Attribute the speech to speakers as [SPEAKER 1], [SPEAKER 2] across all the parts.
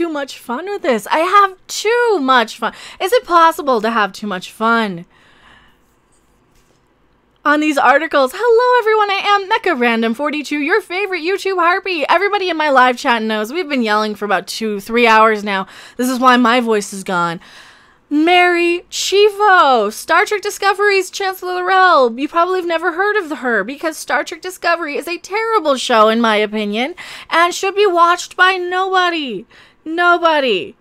[SPEAKER 1] too much fun with this. I have too much fun. Is it possible to have too much fun on these articles? Hello, everyone. I am Mecha Random 42, your favorite YouTube harpy. Everybody in my live chat knows we've been yelling for about 2-3 hours now. This is why my voice is gone. Mary Chieffo, Star Trek Discovery's Chancellor Lorel. You probably have never heard of her because Star Trek Discovery is a terrible show in my opinion and should be watched by nobody. Nobody.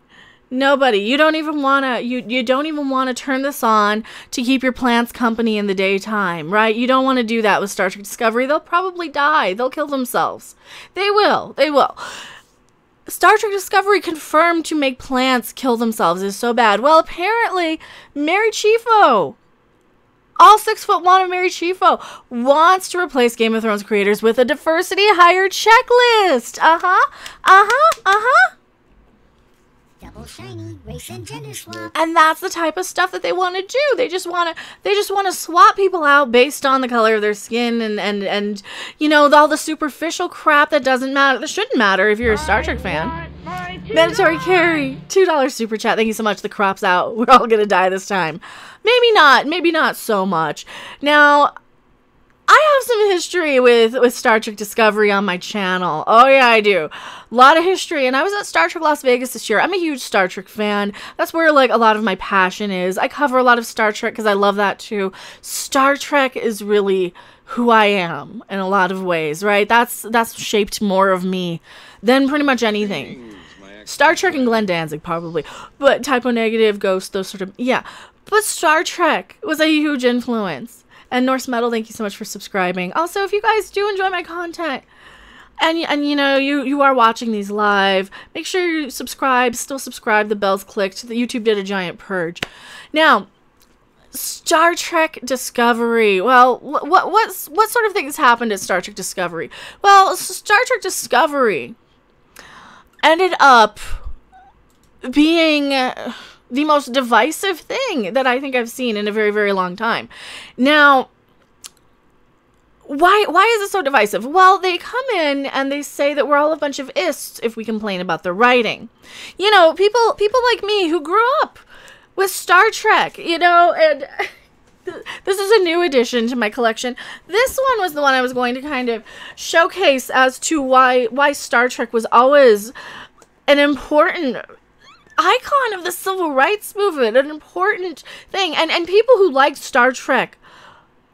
[SPEAKER 1] You don't even want to you don't even want to turn this on to keep your plants company in the daytime, right? You don't want to do that with Star Trek Discovery. They'll probably die. They'll kill themselves. They will. Star Trek Discovery confirmed to make plants kill themselves is so bad. Well, apparently, Mary Chieffo, all 6'1" of Mary Chieffo, wants to replace Game of Thrones creators with a diversity hire checklist.
[SPEAKER 2] Double shiny, race and gender swap.
[SPEAKER 1] And that's the type of stuff that they want to do. They just want to swap people out based on the color of their skin and you know, all the superficial crap that doesn't matter. That shouldn't matter if you're a Star Trek fan. Mandatory carry, $2 super chat. Thank you so much. The crop's out. We're all gonna die this time. Maybe not so much. Now, I have some history with Star Trek Discovery on my channel. Oh yeah, I do. A lot of history. And I was at Star Trek Las Vegas this year. I'm a huge Star Trek fan. That's where like a lot of my passion is. I cover a lot of Star Trek because I love that too. Star Trek is really who I am in a lot of ways, right? That's shaped more of me than pretty much anything. Star Trek and Glenn Danzig probably. But Typo Negative, Ghost, those sort of, yeah. But Star Trek was a huge influence. And Norse Metal, thank you so much for subscribing. Also, if you guys do enjoy my content, and you know, you are watching these live, make sure you subscribe, still subscribe, the bell's clicked. The YouTube did a giant purge. Now, Star Trek Discovery. Well, what sort of things happened at Star Trek Discovery? Well, Star Trek Discovery ended up being the most divisive thing that I think I've seen in a very, very long time. Now, why is it so divisive? Well, they come in and they say that we're all a bunch of ists if we complain about the writing. You know, people like me who grew up with Star Trek, you know, and this is a new addition to my collection. This one was the one I was going to kind of showcase as to why Star Trek was always an important icon of the civil rights movement, an important thing. And people who liked Star Trek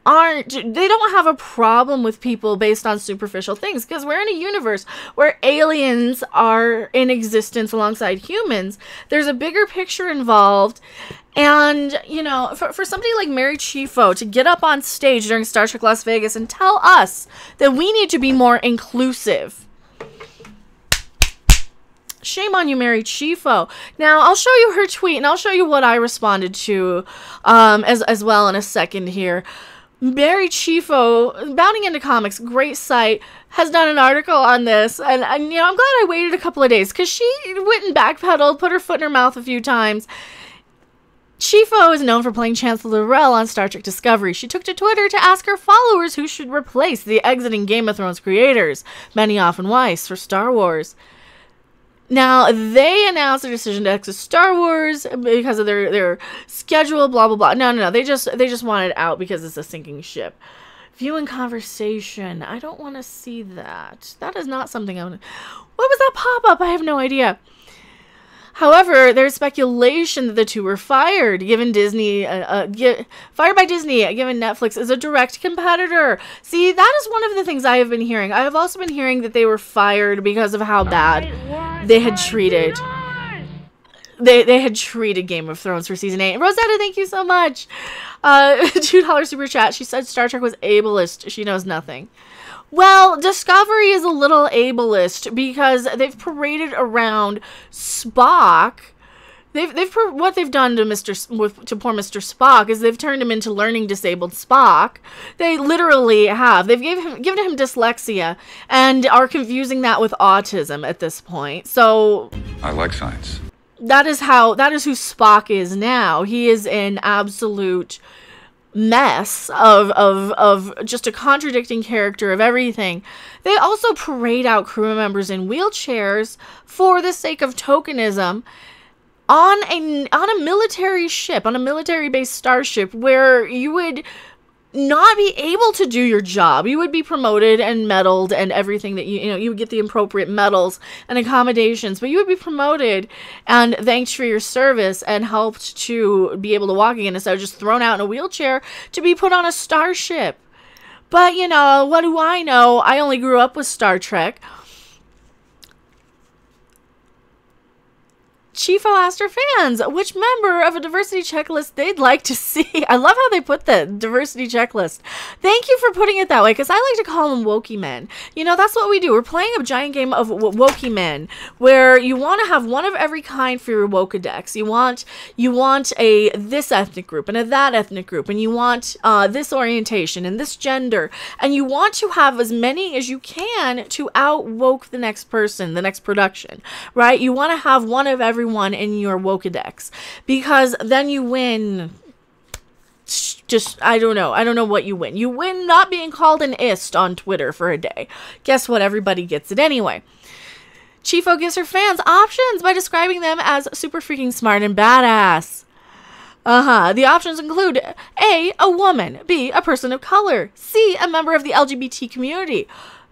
[SPEAKER 1] they don't have a problem with people based on superficial things, because we're in a universe where aliens are in existence alongside humans. There's a bigger picture involved. And, you know, for somebody like Mary Chieffo to get up on stage during Star Trek Las Vegas and tell us that we need to be more inclusive, shame on you, Mary Chieffo. Now, I'll show you her tweet, and I'll show you what I responded to as well in a second here. Mary Chieffo, Bounding Into Comics, great site, has done an article on this, and you know, I'm glad I waited a couple of days, because she went and backpedaled, put her foot in her mouth a few times. Chieffo is known for playing Chancellor Lorel on Star Trek Discovery. She took to Twitter to ask her followers who should replace the exiting Game of Thrones creators, Benioff and Weiss, for Star Wars. Now, they announced their decision to exit Star Wars because of their schedule, blah, blah, blah. No. They just wanted out because it's a sinking ship. View and conversation. I don't want to see that. That is not something I want to... What was that pop-up? I have no idea. However, there's speculation that the two were fired, given Disney, fired by Disney, given Netflix is a direct competitor. See, that is one of the things I have been hearing. I have also been hearing that they were fired because of how bad they had treated. They had treated Game of Thrones for season 8. Rosetta, thank you so much. $2 super chat. She said Star Trek was ableist. She knows nothing. Well, Discovery is a little ableist because they've paraded around Spock. What they've done to poor Mr. Spock is they've turned him into learning disabled Spock. They literally have. They've given him dyslexia and are confusing that with autism at this point. So
[SPEAKER 3] I like science. That is
[SPEAKER 1] who Spock is now. He is an absolute mess of just a contradicting character of everything, they also parade out crew members in wheelchairs for the sake of tokenism on a military ship, on a military-based starship, where you would not be able to do your job. You would be promoted and medaled and everything that you would get the appropriate medals and accommodations, but you would be promoted and thanked for your service and helped to be able to walk again instead of just thrown out in a wheelchair to be put on a starship. But, what do I know? I only grew up with Star Trek. Chieffo asked her fans which member of a diversity checklist they'd like to see. I love how they put the diversity checklist. Thank you for putting it that way, because I like to call them wokey men. That's what we do. We're playing a giant game of wokey men, where you want to have one of every kind for your Wokedex. You want a this ethnic group and a that ethnic group, and you want this orientation and this gender, and you want to have as many as you can to out-woke the next person, the next production, right? You want to have one of everyone in your Wokedex, because then you win. I don't know what you win. You win not being called an ist on Twitter for a day. Guess what? Everybody gets it anyway. Chieffo gives her fans options by describing them as super freaking smart and badass. The options include A, a woman, B, a person of color, C, a member of the LGBT community,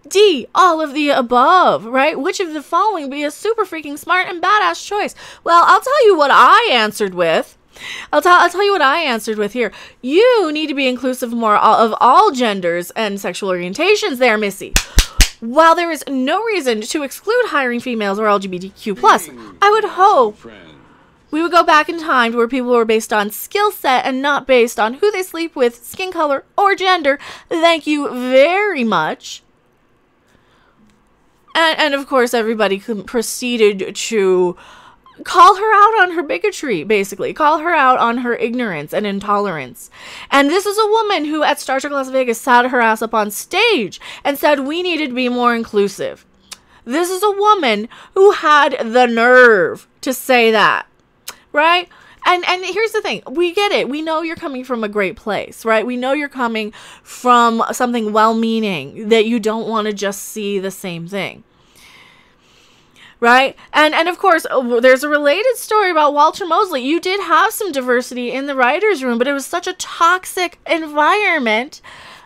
[SPEAKER 1] D, all of the above, right? Which of the following would be a super freaking smart and badass choice? Well, I'll tell you what I answered with. I'll tell you what I answered with here. You need to be inclusive more of all genders and sexual orientations there, Missy. While there is no reason to exclude hiring females or LGBTQ+, I would hope we would go back in time to where people were based on skill set and not based on who they sleep with, skin color, or gender. Thank you very much. And of course, everybody proceeded to call her out on her bigotry, basically. Call her out on her ignorance and intolerance. And this is a woman who at Star Trek Las Vegas sat her ass up on stage and said we needed to be more inclusive. This is a woman who had the nerve to say that, right? And here's the thing. We get it. We know you're coming from a great place, right? We know you're coming from something well-meaning, that you don't want to just see the same thing. Right? And of course, there's a related story about Walter Mosley. You did have some diversity in the writer's room, but it was such a toxic environment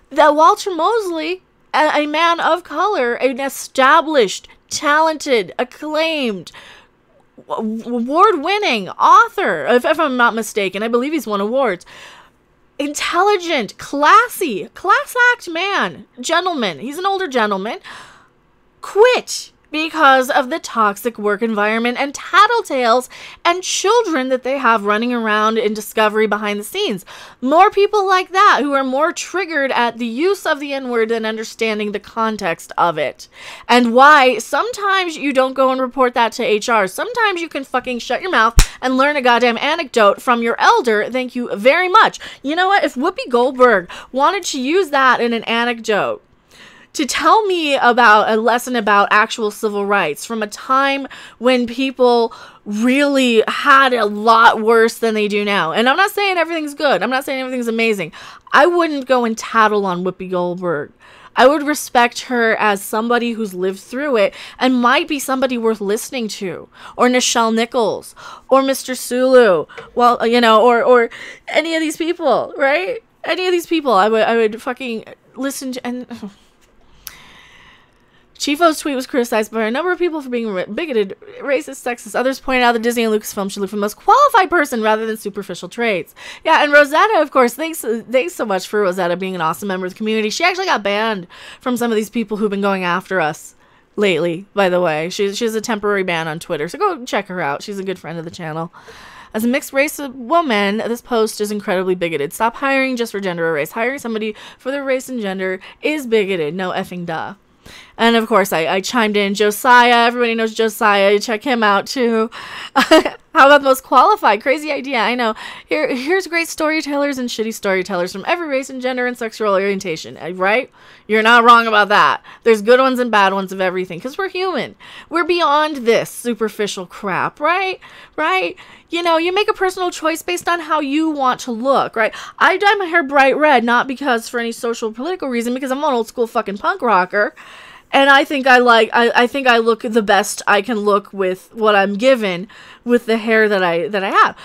[SPEAKER 1] that Walter Mosley, a man of color, an established, talented, acclaimed, award-winning author, if I'm not mistaken, I believe he's won awards, intelligent, classy, class-act man, gentleman, he's an older gentleman, quit because of the toxic work environment and tattletales and children that they have running around in Discovery behind the scenes. More people like that who are more triggered at the use of the N-word than understanding the context of it. And why sometimes you don't go and report that to HR. Sometimes you can fucking shut your mouth and learn a goddamn anecdote from your elder. Thank you very much. You know what? If Whoopi Goldberg wanted to use that in an anecdote to tell me about a lesson about actual civil rights from a time when people really had a lot worse than they do now. And I'm not saying everything's good. I'm not saying everything's amazing. I wouldn't go and tattle on Whoopi Goldberg. I would respect her as somebody who's lived through it and might be somebody worth listening to. Or Nichelle Nichols. Or Mr. Sulu. Well, you know, or any of these people, right? Any of these people I would fucking listen to. And Chieffo's tweet was criticized by a number of people for being bigoted, racist, sexist. Others pointed out that Disney and Lucasfilm should look for the most qualified person rather than superficial traits. Yeah, and Rosetta, of course, thanks so much for Rosetta being an awesome member of the community. She actually got banned from some of these people who've been going after us lately, by the way. She has a temporary ban on Twitter, so go check her out. She's a good friend of the channel. As a mixed race woman, this post is incredibly bigoted. Stop hiring just for gender or race. Hiring somebody for their race and gender is bigoted. No effing duh. And of course, I chimed in. Josiah, everybody knows Josiah. Check him out too. How about the most qualified? Crazy idea, I know. Here's great storytellers and shitty storytellers from every race and gender and sexual orientation, right? You're not wrong about that. There's good ones and bad ones of everything, because we're human. We're beyond this superficial crap, right? Right? You know, you make a personal choice based on how you want to look, right? I dye my hair bright red, not because for any social or political reason, because I'm an old school fucking punk rocker. And I think I think I look the best I can look with what I'm given with the hair that I have.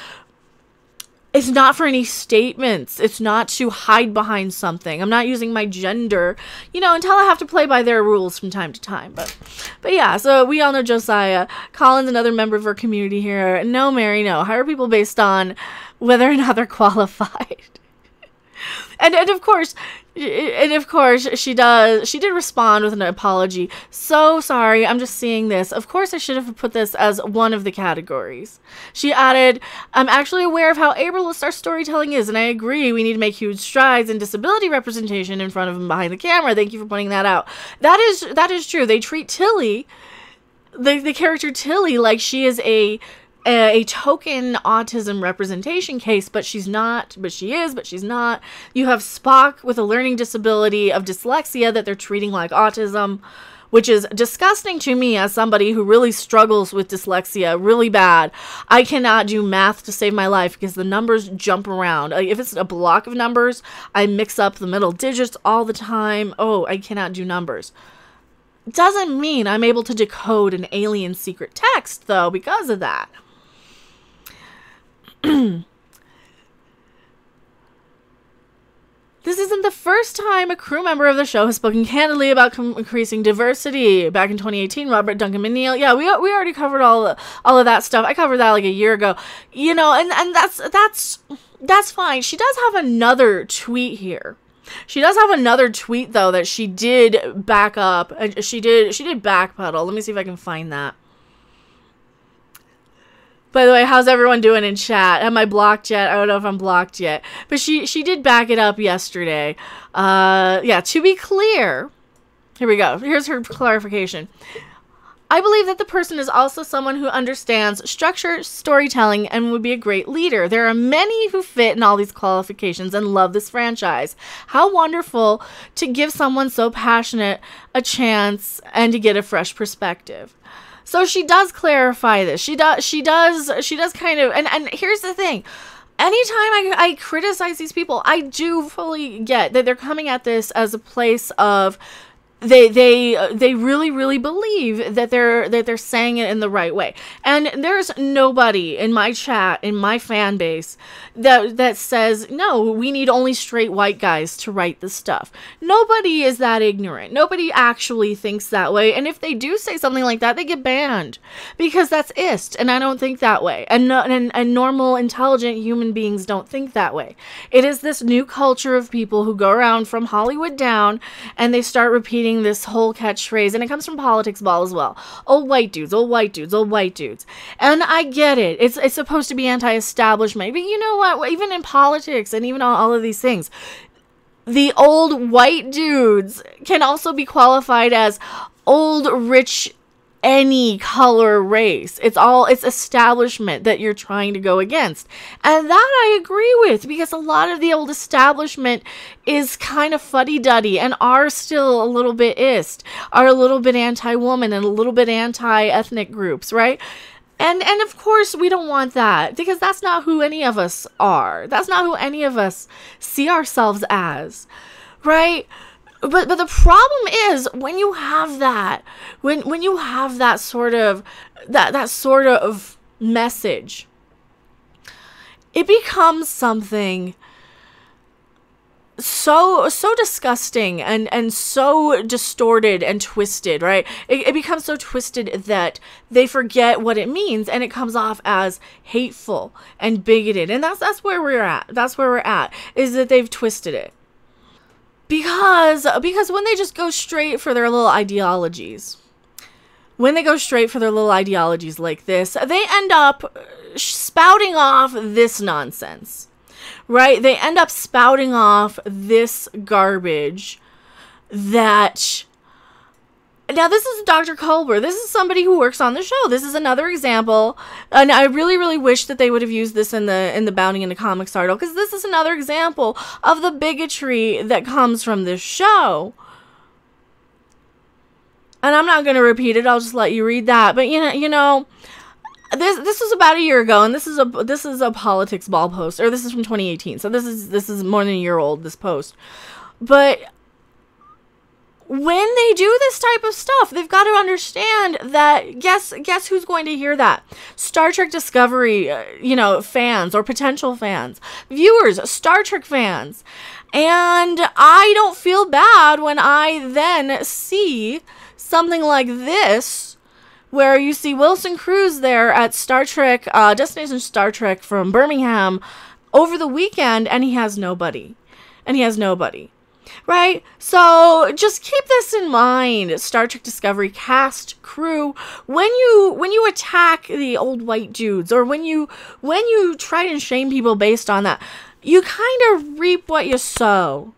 [SPEAKER 1] It's not for any statements. It's not to hide behind something. I'm not using my gender, you know, until I have to play by their rules from time to time. But yeah, so we all know Josiah Collins, another member of our community here. No, Mary, no. Hire people based on whether or not they're qualified. And of course, she did respond with an apology. So sorry, I'm just seeing this. Of course, I should have put this as one of the categories. She added, I'm actually aware of how ableist our storytelling is, and I agree we need to make huge strides in disability representation in front of and behind the camera. Thank you for pointing that out. That is true. They treat Tilly, the character Tilly, like she is a token autism representation case, but she's not, but she is, but she's not. You have Spock with a learning disability of dyslexia that they're treating like autism, which is disgusting to me as somebody who really struggles with dyslexia really bad. I cannot do math to save my life because the numbers jump around. If it's a block of numbers, I mix up the middle digits all the time. Oh, I cannot do numbers. Doesn't mean I'm able to decode an alien secret text, though, because of that. This isn't the first time a crew member of the show has spoken candidly about increasing diversity. Back in 2018, Robert Duncan McNeil. Yeah, we already covered all of that stuff. I covered that like a year ago. You know, and that's fine. She does have another tweet here. She does have another tweet though that she did back up, and she did backpedal. Let me see if I can find that. By the way, how's everyone doing in chat? Am I blocked yet? I don't know if I'm blocked yet. But she did back it up yesterday. Yeah, to be clear, here we go. Here's her clarification. I believe that the person is also someone who understands structure, storytelling, and would be a great leader. There are many who fit in all these qualifications and love this franchise. How wonderful to give someone so passionate a chance and to get a fresh perspective. So she does clarify this. She does kind of, and here's the thing. Anytime I criticize these people, I do fully get that they're coming at this as a place of they really believe that they're saying it in the right way. And there's nobody in my chat, in my fan base, that says, no, we need only straight white guys to write this stuff. Nobody is that ignorant. Nobody actually thinks that way. And if they do say something like that, they get banned because that's ist. And I don't think that way. And normal, intelligent human beings don't think that way. It is this new culture of people who go around from Hollywood down and they start repeating this whole catchphrase, and it comes from politics ball as well. Old white dudes, old white dudes, old white dudes. And I get it. It's supposed to be anti-establishment. But you know what? Even in politics and even all of these things, the old white dudes can also be qualified as old, rich, any color race. It's establishment that you're trying to go against. And that I agree with, because a lot of the old establishment is kind of fuddy-duddy and are still a little bit are a little bit anti-woman and a little bit anti-ethnic groups, right? And of course we don't want that, because that's not who any of us are. That's not who any of us see ourselves as, right? But the problem is when you have that, when you have that sort of message, it becomes something so disgusting and so distorted and twisted, right? It becomes so twisted that they forget what it means, and it comes off as hateful and bigoted. And that's where we're at. That's where we're at, is that they've twisted it. Because when they just go straight for their little ideologies, like this, they end up spouting off this nonsense, right? They end up spouting off this garbage that Now, this is Dr. Culber. This is somebody who works on the show. This is another example, and I really, really wish that they would have used this in the Bounding into Comics article, because this is another example of the bigotry that comes from this show. And I'm not going to repeat it. I'll just let you read that. But you know, this was about a year ago, and this is a politics ball post, or this is from 2018. So this is more than a year old, this post. But when they do this type of stuff, they've got to understand that guess who's going to hear that? Star Trek Discovery, fans or potential fans, viewers, Star Trek fans. And I don't feel bad when I then see something like this, where you see Wilson Cruz there at Star Trek, Destination Star Trek from Birmingham over the weekend, and he has nobody. Right? So just keep this in mind, Star Trek Discovery cast, crew, when you attack the old white dudes, or when you try and shame people based on that, you kind of reap what you sow.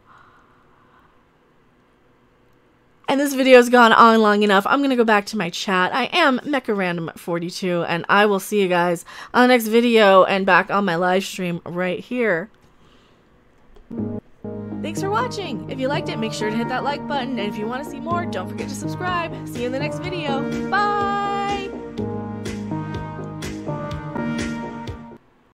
[SPEAKER 1] And this video's gone on long enough. I'm going to go back to my chat. I am Mecha Random 42, and I will see you guys on the next video and back on my live stream right here. Thanks for watching. If you liked it, make sure to hit that like button. And if you want to see more, don't forget to subscribe. See you in the next video. Bye!